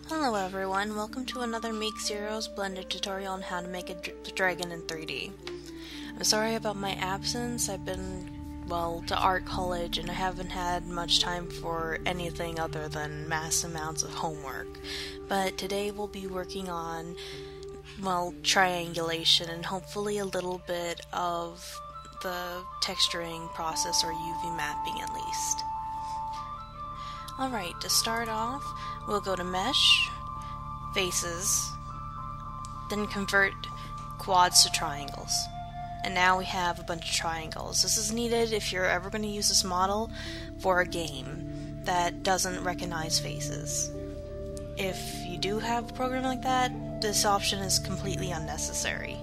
Hello everyone, welcome to another Meekz Zero's blended tutorial on how to make a dragon in 3D. I'm sorry about my absence. I've been, to art college and I haven't had much time for anything other than mass amounts of homework. But today we'll be working on, triangulation and hopefully a little bit of the texturing process or UV mapping at least. Alright, to start off, we'll go to Mesh, Faces, then convert quads to triangles. And now we have a bunch of triangles. This is needed if you're ever going to use this model for a game that doesn't recognize faces. If you do have a program like that, this option is completely unnecessary.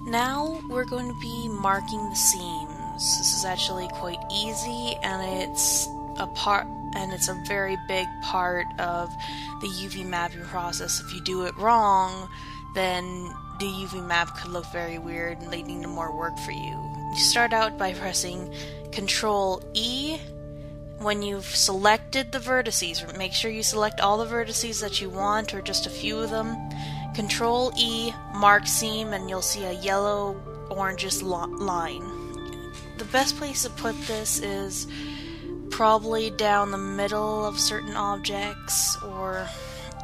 Now we're going to be marking the seams. This is actually quite easy, and it's a very big part of the UV mapping process. If you do it wrong, then the UV map could look very weird and leading to more work for you. You start out by pressing Control E when you've selected the vertices. Make sure you select all the vertices that you want, or just a few of them. Control E, mark seam, and you'll see a yellow orangish line. The best place to put this is probably down the middle of certain objects, or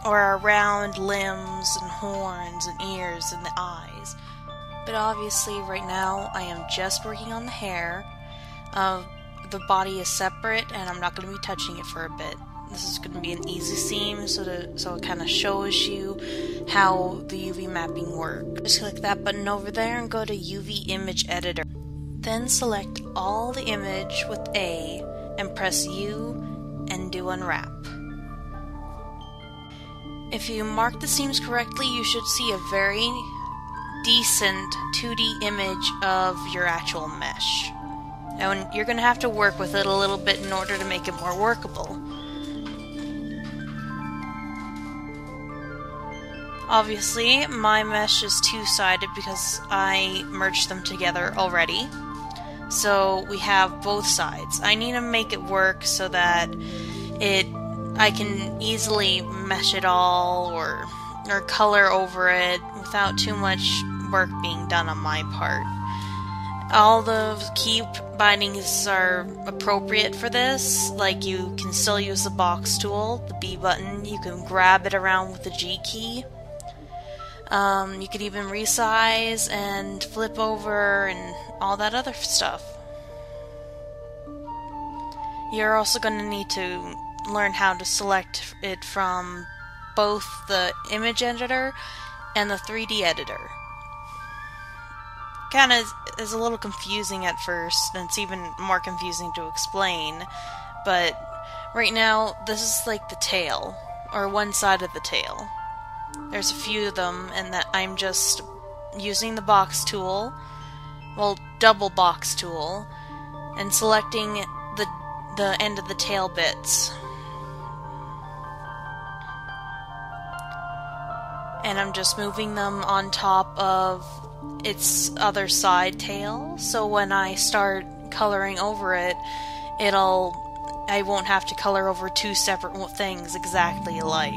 around limbs and horns and ears and the eyes. But obviously right now I am just working on the hair. The body is separate and I'm not going to be touching it for a bit. This is going to be an easy seam, so it kind of shows you how the UV mapping works. Just click that button over there and go to UV Image Editor. Then select all the image with A and press U and do unwrap. If you mark the seams correctly, you should see a very decent 2D image of your actual mesh. Now, you're going to have to work with it a little bit in order to make it more workable. Obviously, my mesh is two-sided because I merged them together already. So we have both sides. I need to make it work so that I can easily mesh it all or color over it without too much work being done on my part. All the key bindings are appropriate for this. Like, you can still use the box tool, the B button. You can grab it around with the G key. You could even resize and flip over and all that other stuff. You're also going to need to learn how to select it from both the image editor and the 3D editor. Kind of is a little confusing at first, and it's even more confusing to explain, but right now this is like the tail, or one side of the tail. There's a few of them, and that I'm just using the box tool, double box tool, and selecting the end of the tail bits. And I'm just moving them on top of its other side tail, so when I start coloring over it, I won't have to color over two separate things exactly alike.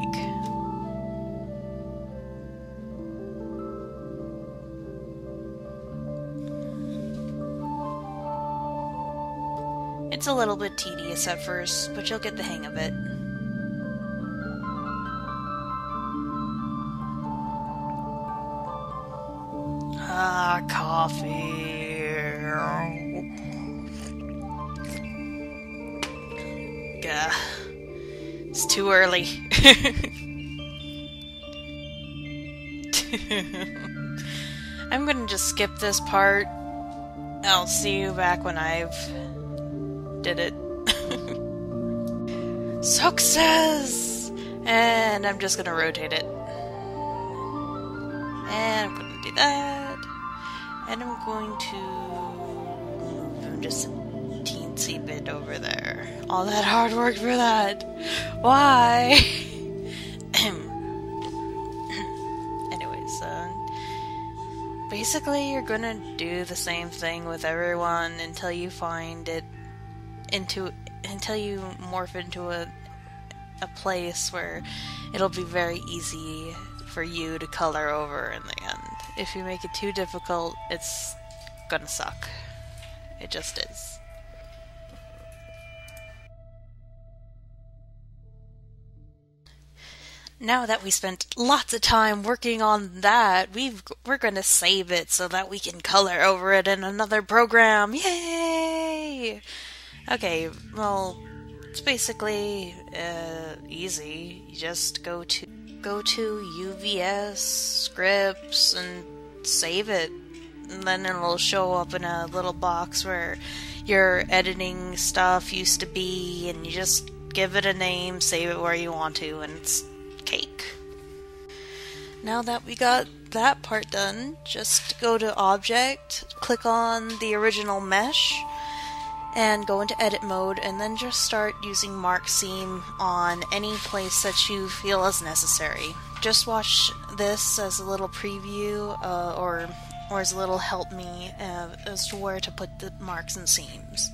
It's a little bit tedious at first, but you'll get the hang of it. Ah, coffee. Gah. It's too early. I'm gonna just skip this part. I'll see you back when I've did it. Success! And I'm just gonna rotate it. And I'm gonna do that. And I'm going to move just a teensy bit over there. All that hard work for that. Why? Anyways, basically you're gonna do the same thing with everyone until you find it until you morph into a place where it'll be very easy for you to color over in the end. If you make it too difficult, it's gonna suck. It just is. Now that we spent lots of time working on that, we're gonna save it so that we can color over it in another program. Yay! Okay, well, it's basically easy. You just go to UVS scripts and save it, and then it'll show up in a little box where your editing stuff used to be, and you just give it a name, save it where you want to, and it's cake. Now that we got that part done, just go to Object, click on the original mesh, and go into edit mode, and then just start using mark seam on any place that you feel is necessary. Just watch this as a little preview, or as a little help me as to where to put the marks and seams.